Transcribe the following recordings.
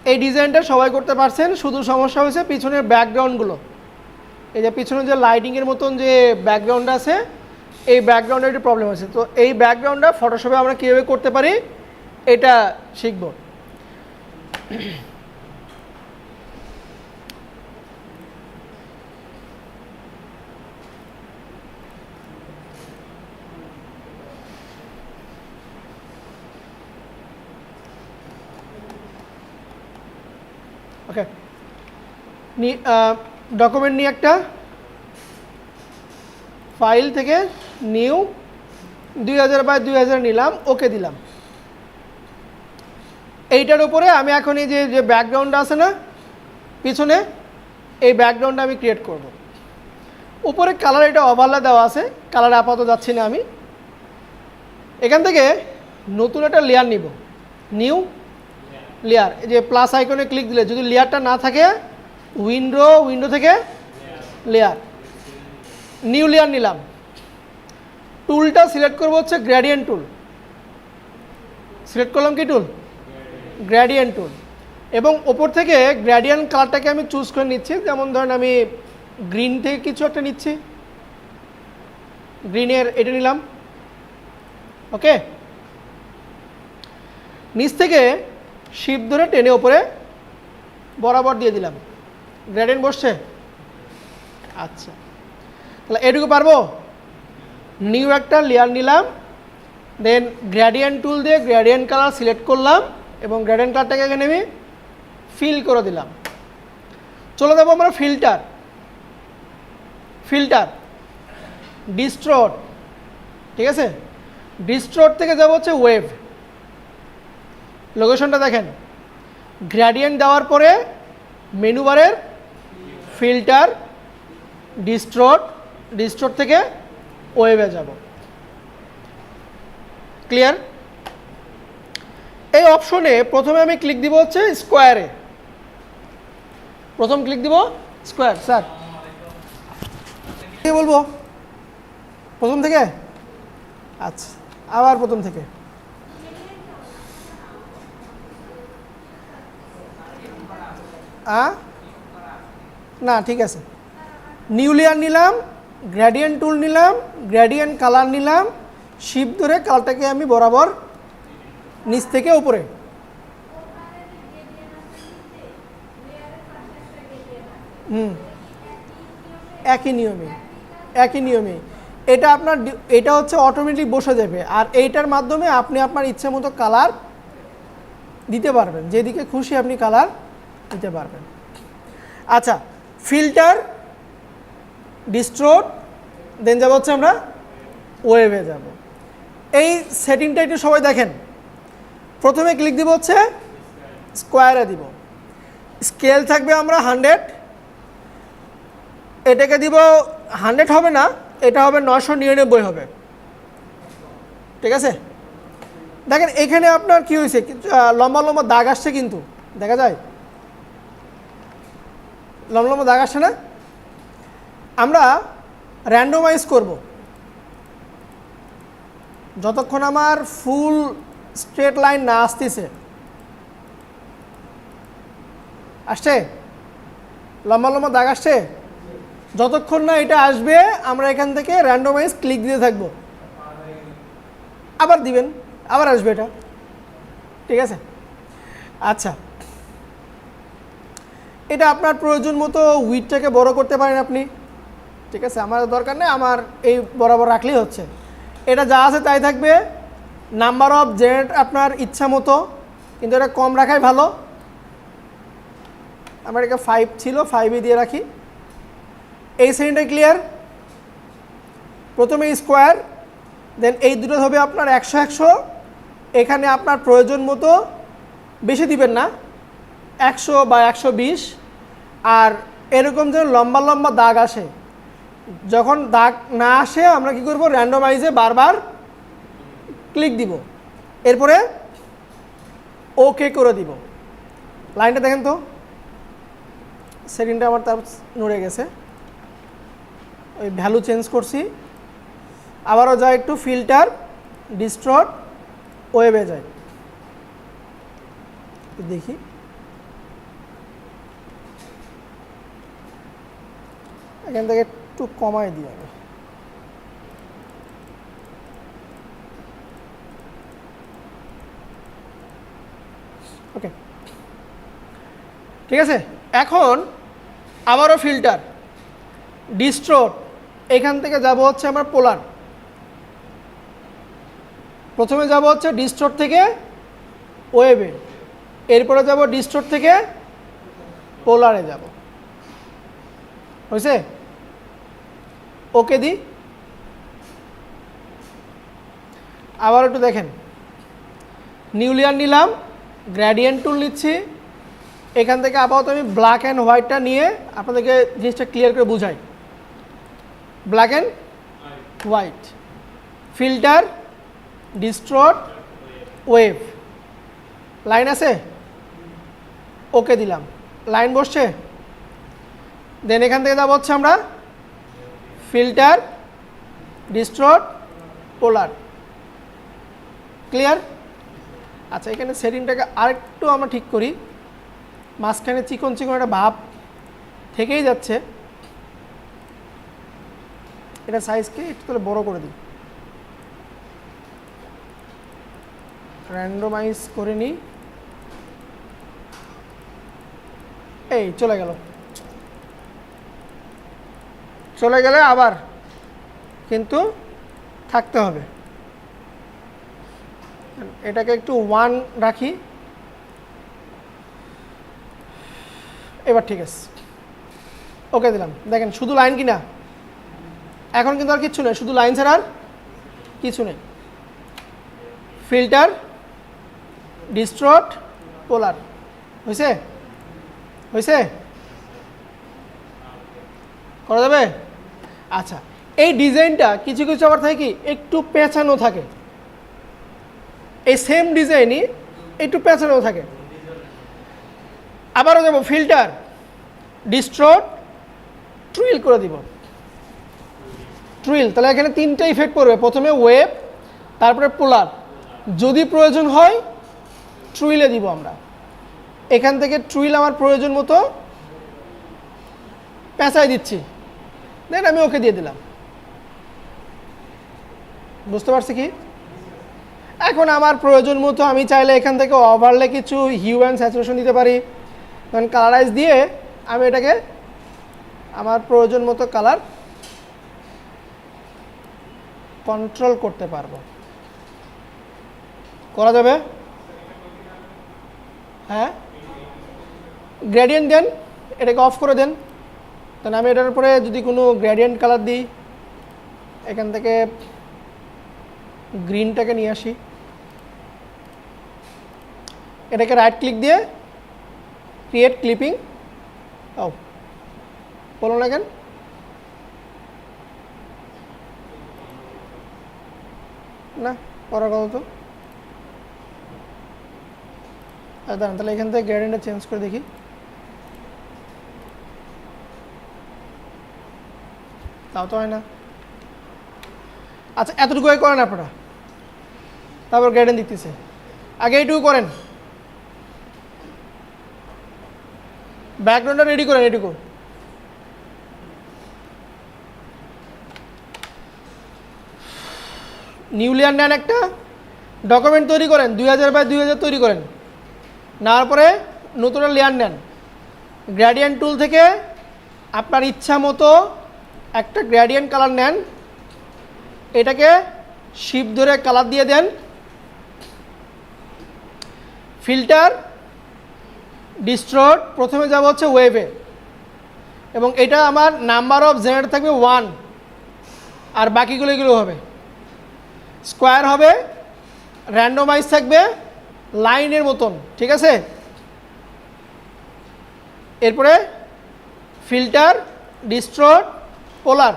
এই ডিজাইনটা সবাই করতে পারছেন, শুধু সমস্যা হয়েছে পিছনের ব্যাকগ্রাউন্ডগুলো। এই যে পিছনে যে লাইটিংয়ের মতন যে ব্যাকগ্রাউন্ড আছে, এই ব্যাকগ্রাউন্ডের একটু প্রবলেম আছে। তো এই ব্যাকগ্রাউন্ডটা ফটোশপে আমরা কীভাবে করতে পারি এটা শিখব। ওকে, ডকুমেন্ট নিয়ে একটা ফাইল থেকে নিউ 2000/2000 নিলাম, ওকে দিলাম। এইটার উপরে আমি এখন এই যে ব্যাকগ্রাউন্ড আছে না পিছনে, এই ব্যাকগ্রাউন্ডটা আমি ক্রিয়েট করব। উপরে কালার এটা ওভারলে দেওয়া আছে, কালার আপাতত যাচ্ছি না আমি। এখান থেকে নতুন একটা লেয়ার নিব, নিউ লেয়ার। এই যে প্লাস আইকনে ক্লিক দিলে যদি লেয়ারটা না থাকে উইন্ডো থেকে লেয়ার, নিউ লেয়ার নিলাম। টুলটা সিলেক্ট করবো হচ্ছে গ্রেডিয়েন্ট টুল। সিলেক্ট করলাম কি টুল? গ্রেডিয়েন্ট টুল। এবং ওপর থেকে গ্রেডিয়েন্ট কালারটাকে আমি চুজ করে নিচ্ছি। যেমন ধরেন আমি গ্রিন থেকে কিছু একটা নিচ্ছি, গ্রিনের এটা নিলাম। ওকে, নিচ থেকে শিফট ধরে টেনে ওপরে বরাবর দিয়ে দিলাম। গ্রেডিয়েন্ট বসছে? আচ্ছা, তাহলে এটুকু পারবো। নিউ একটা লেয়ার নিলাম, দেন গ্রেডিয়েন্ট টুল দিয়ে গ্রেডিয়েন্ট কালার সিলেক্ট করলাম এবং গ্রেডিয়েন্ট কালারটাকে এখানে আমি ফিল করে দিলাম। চলে যাবো আমরা ফিল্টার ডিস্ট্রট। ঠিক আছে, ডিস্ট্রট থেকে যাবো হচ্ছে ওয়েভ। লোকেশনটা দেখেন, গ্রেডিয়েন্ট দেওয়ার পরে মেনু বারের ফিল্টার ডিস্ট্রট থেকে ওয়েভে যাব। ক্লিয়ার? এই অপশনে প্রথমে আমি ক্লিক দিব হচ্ছে স্কোয়ারে। প্রথম ক্লিক দিব স্কোয়ার। স্যার কি বলবো? প্রথম থেকে? আচ্ছা, আবার প্রথম থেকে। না, ঠিক আছে। নিউ লেয়ার নিলাম, গ্রেডিয়েন্ট টুল নিলাম, গ্রেডিয়েন্ট কালার নিলাম, শিফট ধরে কালারটাকে আমি বরাবর নিচ থেকে উপরে। একই নিয়মে এটা আপনার, এটা হচ্ছে অটোমেটিক বসে যাবে। আর এইটার মাধ্যমে আপনি আপনার ইচ্ছে মতো কালার দিতে পারবেন, যেদিকে খুশি আপনি কালার দিতে পারবেন। আচ্ছা, ফিল্টার ডিস্ট্রট, দেন যাব হচ্ছে আমরা ওয়েভে যাব। এই সেটিংটা একটু সবাই দেখেন। প্রথমে ক্লিক দিব হচ্ছে স্কোয়ারে দিব, স্কেল থাকবে আমরা 100, এটাকে দিব 100 হবে না, এটা হবে 999 হবে। ঠিক আছে, দেখেন এখানে আপনার কি হয়েছে, লম্বা লম্বা দাগ আসছে, কিন্তু দেখা যায় লম্বা লম্বা দাগ আসছে না। আমরা র্যান্ডমাইজ করব, যতক্ষণ আমার ফুল স্ট্রেট লাইন না আসতেছে। আসছে লম্বা লম্বা দাগ আসছে, যতক্ষণ না এটা আসবে আমরা এখান থেকে র্যান্ডমাইজ ক্লিক দিতে থাকবো। আবার দিবেন, আবার আসবে এটা। ঠিক আছে, আচ্ছা, এটা আপনার প্রয়োজন মতো উইডটাকে বড় করতে পারেন আপনি। ঠিক আছে, আমার দরকার নেই, আমার এই বরাবর রাখলেই হচ্ছে। এটা যা আছে তাই থাকবে। নাম্বার অফ জেনারেট আপনার ইচ্ছা মতো, কিন্তু এটা কম রাখাই ভালো। আমার এটা 5 ছিল, 5ই দিয়ে রাখি। এই শ্রেণীটা ক্লিয়ার? প্রথমে স্কোয়ার, দেন এই দুটো হবে আপনার 100-100। এখানে আপনার প্রয়োজন মতো, বেশি দিবেন না, 100 বা 120। আর এরকম যেন লম্বা লম্বা দাগ আসে, যখন দাগ না আসে আমরা কি করব, র্যান্ডমাইজে বারবার ক্লিক দিব, এরপরে ওকে করে দিব। লাইনটা দেখেন তো, সেকেন্ডটা আমার তার নড়ে গেছে, ওই ভ্যালু চেঞ্জ করছি। আবারও যায় একটু ফিল্টার ডিস্ট্রট ওয়েবে যায়, দেখি এখান থেকে একটু কমাই দিই আমি। ওকে, ঠিক আছে। এখন আবারও ফিল্টার, ডিস্ট্রোট, এখান থেকে যাব হচ্ছে আমার পোলার। প্রথমে যাব হচ্ছে ডিস্ট্রোট থেকে ওয়েবে, এরপরে যাব ডিস্ট্রোট থেকে পোলারে যাব। হয়েছে? ওকে দি। আবার একটু দেখেন, নিউ লেয়ার নিলাম, গ্রেডিয়েন্ট টুল নিচ্ছি, এখান থেকে আপাতত আমি ব্ল্যাক অ্যান্ড হোয়াইটটা নিয়ে আপনাদেরকে জিনিসটা ক্লিয়ার করে বুঝাই। Black and white, filter, distort, wave, line আছে, ওকে দিলাম, লাইন বসছে। দেন এখান থেকে যাবো হচ্ছে আমরা ফিল্টার, ডিস্ট্রোট, পোলার। ক্লিয়ার? আচ্ছা, এখানে সেটিংটাকে আরেকটু আমরা ঠিক করি, মাঝখানে চিকন চিকন একটা ভাব থেকেই যাচ্ছে, এটা সাইজকে একটু তাহলে বড় করে দিই, র্যান্ডমাইজ করে নিই। এই চলে গেল, চলে গেলে আবার কিন্তু থাকতে হবে। এটাকে একটু 1 রাখি, এবার ঠিক আছে, ওকে দিলাম। দেখেন শুধু লাইন কিনা, এখন কিন্তু আর কিচ্ছু নেই, শুধু লাইন ছাড়া আর কিছু নেই। ফিল্টার, ডিস্ট্রোট, পোলার, হয়েছে? হয়েছে? করা যাবে? আচ্ছা, এই ডিজাইনটা কিছু কিছু আবার থাকে কি একটু পেঁচানো থাকে, এই সেম ডিজাইনই একটু পেঁচানো থাকে। আবারও যাব ফিল্টার, ডিস্ট্রোট, টুইল করে দিব। টুইল, তাহলে এখানে 3টা ইফেক্ট পড়বে, প্রথমে ওয়েভ, তারপরে পোলার, যদি প্রয়োজন হয় টুইলে দিব আমরা। এখান থেকে টুইল আমার প্রয়োজন মতো পেঁচাই দিচ্ছি, দেন আমি ওকে দিয়ে দিলাম। বুঝতে পারছি কি? এখন আমার প্রয়োজন মতো আমি চাইলে এখান থেকে ওভারলে কিছু হিউ অ্যান্ড স্যাচুরেশন দিতে পারি, কারণ কালারাইজ দিয়ে আমি এটাকে আমার প্রয়োজন মতো কালার কন্ট্রোল করতে পারবো। করা যাবে? হ্যাঁ, গ্রেডিয়েন্ট দেন, এটাকে অফ করে দেন। তাহলে আমি এটার উপরে যদি কোনো গ্রেডিয়েন্ট কালার দিই, এখান থেকে গ্রিনটাকে নিয়ে আসি, এটাকে রাইট ক্লিক দিয়ে ক্রিয়েট ক্লিপিং। ও বলো না কেন? না করার কথা তো। দাঁড়ান, তাহলে এখান থেকে গ্রেডিয়েন্টটা চেঞ্জ করে দেখি। তাও তো হয় না। আচ্ছা, এতটুকু করেন আপনারা, তারপর গ্রেডিয়েন্ট দিতেছে, আগে এইটুকু করেন, ব্যাকগ্রাউন্ডটা রেডি করেন এটুকু। নিউ লেয়ার নেন, একটা ডকুমেন্ট তৈরি করেন, 2000x2000 তৈরি করেন, নেওয়ার পরে নতুন লেয়ার নেন, গ্রেডিয়েন্ট টুল থেকে আপনার ইচ্ছা মতো একটা গ্রেডিয়েন্ট কালার নেন, এটাকে শিফট ধরে কালার দিয়ে দেন। ফিল্টার, ডিস্ট্রোট, প্রথমে যাব হচ্ছে ওয়েভে, এবং এটা আমার নাম্বার অফ জেনারেট থাকবে 1, আর বাকিগুলো এগুলো হবে স্কোয়ার, হবে র্যান্ডমাইজ, থাকবে লাইনের মতন, ঠিক আছে? এরপরে ফিল্টার, ডিস্ট্রোট, পোলার,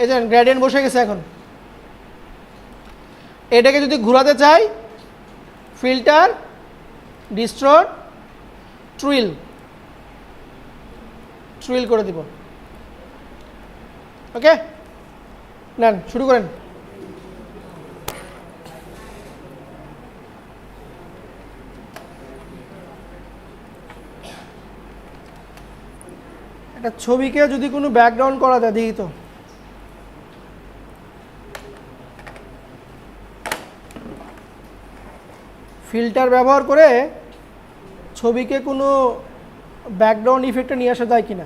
এই যে গ্রেডিয়েন্ট বসে গেছে। এখন এটাকে যদি ঘোরাতে চাই, ফিল্টার, ডিস্ট্রোট, টুইল, টুইল করে দিব। ওকে, নেন শুরু করেন। একটা ছবিকে যদি কোনো ব্যাকগ্রাউন্ড করা যায় দেখি তো, ফিল্টার ব্যবহার করে ছবিকে কোনো ব্যাকগ্রাউন্ড ইফেক্টে নিয়ে আসা যায় কিনা।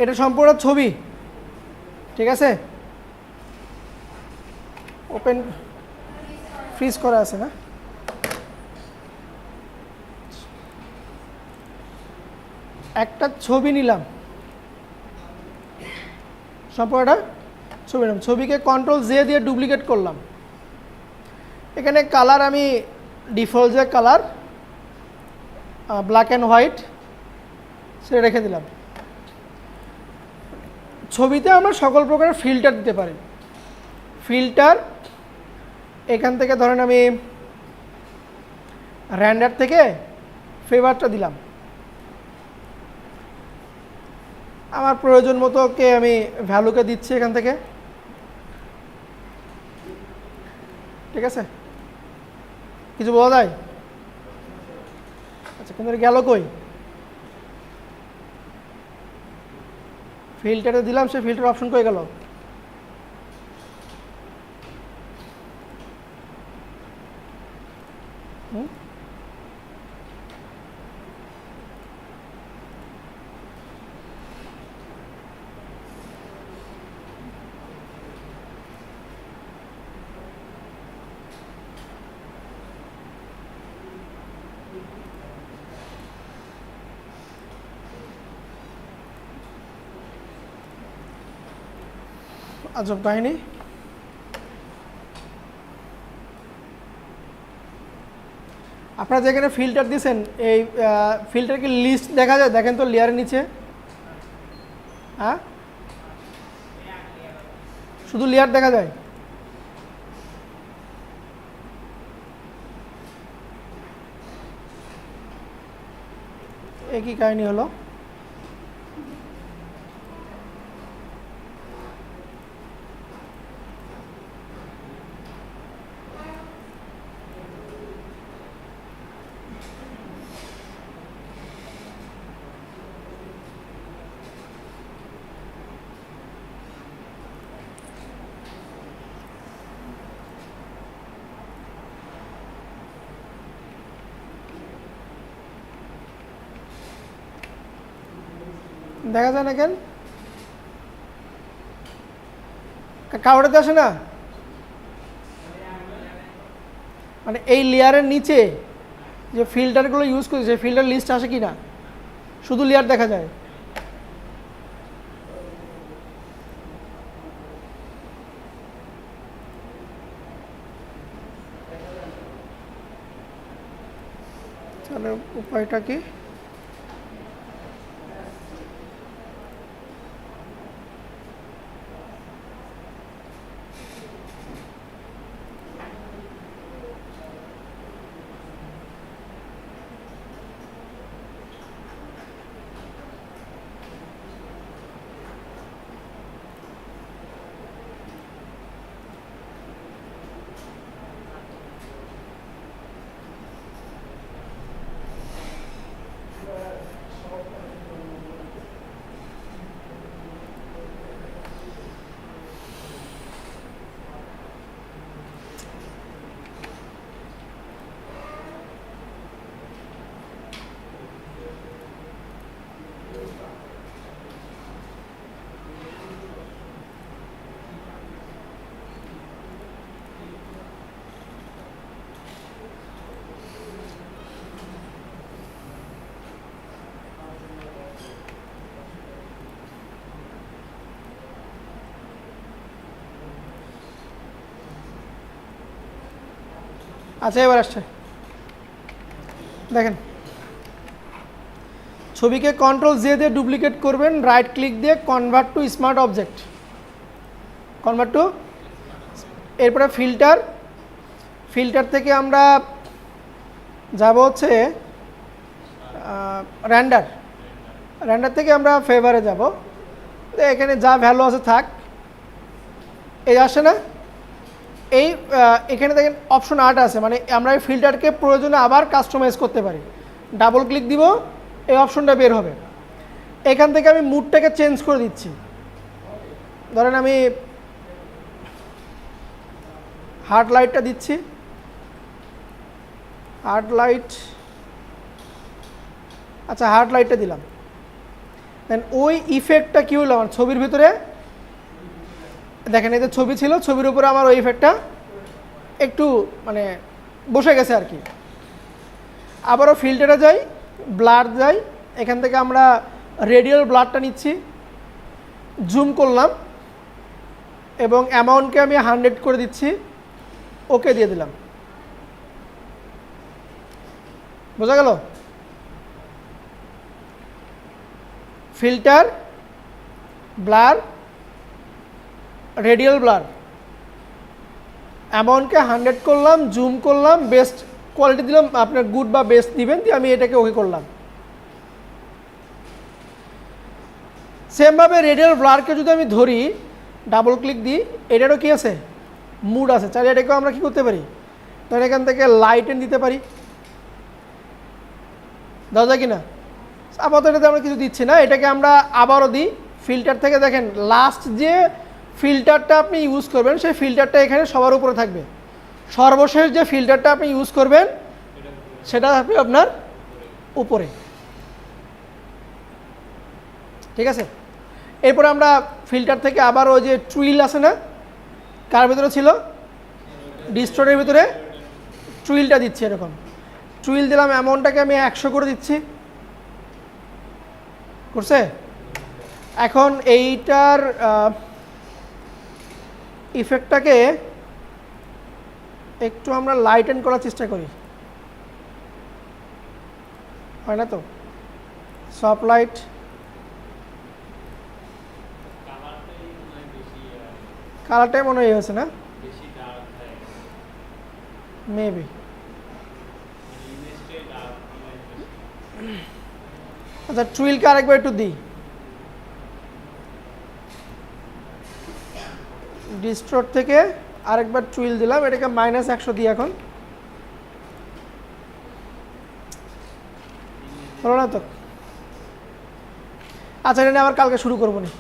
এটা সম্পূর্ণ ছবি, ঠিক আছে, ওপেন ফ্রিজ করা আছে না। একটা ছবি নিলাম, সম্পূর্ণটা ছবি নিলাম, ছবিকে কন্ট্রোল জে দিয়ে ডুপ্লিকেট করলাম। এখানে কালার আমি ডিফল্ট যে কালার ব্ল্যাক অ্যান্ড হোয়াইট সেটা রেখে দিলাম। ছবিতে আমরা সকল প্রকারের ফিল্টার দিতে পারি। ফিল্টার এখান থেকে ধরেন আমি র্যান্ডার থেকে ফেভারটা দিলাম, আমার প্রয়োজন মতো কে আমি ভ্যালুকে দিচ্ছি এখান থেকে, ঠিক আছে, কিছু বলা যায়? আচ্ছা, কিন্তু গেল কই? ফিল্টারে দিলাম, সে ফিল্টার অপশন কই গেল? আজব কাহিনী। আপনারা যেখানে ফিল্টার দিয়েছেন এই ফিল্টার কি লিস্ট দেখা যায়? দেখেন তো লেয়ারের নিচে, হ্যাঁ শুধু লেয়ার দেখা যায়। একই কাহিনী হলো। দেখা যায় না কেন? কাউটাতে আসে না, মানে এই লেয়ারের নিচে যে ফিল্টারগুলো ইউজ করছে সেই ফিল্টার লিস্ট আসে কি না, শুধু লেয়ার দেখা যায়। তাহলে উপায়টা কি? আচ্ছা, এবার আসছে, দেখেন ছবিকে কন্ট্রোল জে দিয়ে ডুপ্লিকেট করবেন, রাইট ক্লিক দিয়ে convert to smart object, convert to, এরপরে ফিল্টার, ফিল্টার থেকে আমরা যাব হচ্ছে র্যান্ডার, র্যান্ডার থেকে আমরা ফেভারে যাব, এখানে যা ভ্যালু আছে থাক, এই আসে না, এই এখানে দেখেন অপশন 8 আছে, মানে আমরা এই ফিল্টারকে প্রয়োজনে আবার কাস্টমাইজ করতে পারি। ডাবল ক্লিক দিব, এই অপশনটা বের হবে। এখান থেকে আমি মুডটাকে চেঞ্জ করে দিচ্ছি। ধরেন আমি হার্ড লাইটটা দিচ্ছি, হার্ড লাইট, আচ্ছা হার্ড লাইটটা দিলাম। দেন ওই ইফেক্টটা কী হলো আমার ছবির ভিতরে, দেখেন এই যে ছবি ছিল, ছবির উপরে আমার ওই ইফেক্টটা একটু মানে বসে গেছে আর কি। আবারও ফিল্টারে যাই, ব্লার যাই, এখান থেকে আমরা রেডিয়াল ব্লারটা নিচ্ছি, জুম করলাম এবং অ্যামাউন্টকে আমি 100 করে দিচ্ছি, ওকে দিয়ে দিলাম। বোঝা গেল? ফিল্টার, ব্লার, রেডিয়াল ব্লার, অ্যামাউন্টকে 100 করলাম, জুম করলাম, বেস্ট কোয়ালিটি দিলাম, আপনার গুড বা বেস্ট দিবেন, দিয়ে আমি এটাকে ওকে করলাম। সেমভাবে রেডিয়াল ব্লারকে যদি আমি ধরি, ডাবল ক্লিক দিই, এটারও কি আছে, মুড আছে, চাইলে এটাকেও আমরা কি করতে পারি, ধর এখান থেকে লাইটেন দিতে পারি, দেওয়া যায় কি না? আপাতত এটাতে আমরা কিছু দিচ্ছি না, এটাকে আমরা আবারও দিই ফিল্টার থেকে। দেখেন লাস্ট যে ফিল্টারটা আপনি ইউজ করবেন সেই ফিল্টারটা এখানে সবার উপরে থাকবে, সর্বশেষ যে ফিল্টারটা আপনি ইউজ করবেন সেটা থাকবে আপনার উপরে। ঠিক আছে? এরপরে আমরা ফিল্টার থেকে আবার ওই যে টুইল আছে না, কার ভিতরে ছিল, ডিস্ট্রয়ের ভিতরে টুইলটা দিচ্ছি। এরকম টুইল দিলাম, অ্যামাউন্টটাকে আমি 100 করে দিচ্ছি, করছে। এখন এইটার ইফেক্টটাকে একটু আমরা লাইটেন করার চেষ্টা করি, হয় না তো? সফট লাইট, কালারটাই মনে হয় হয়েছে না, মেবি। আচ্ছা টুইলকে আরেকবার একটু দিই, ডিস্ট্রট থেকে আরেকবার টুইল দিলাম, এটাকে -100 দিই। এখন হলো না তো? আচ্ছা এটা নিয়ে আবার কালকে শুরু করবো নি।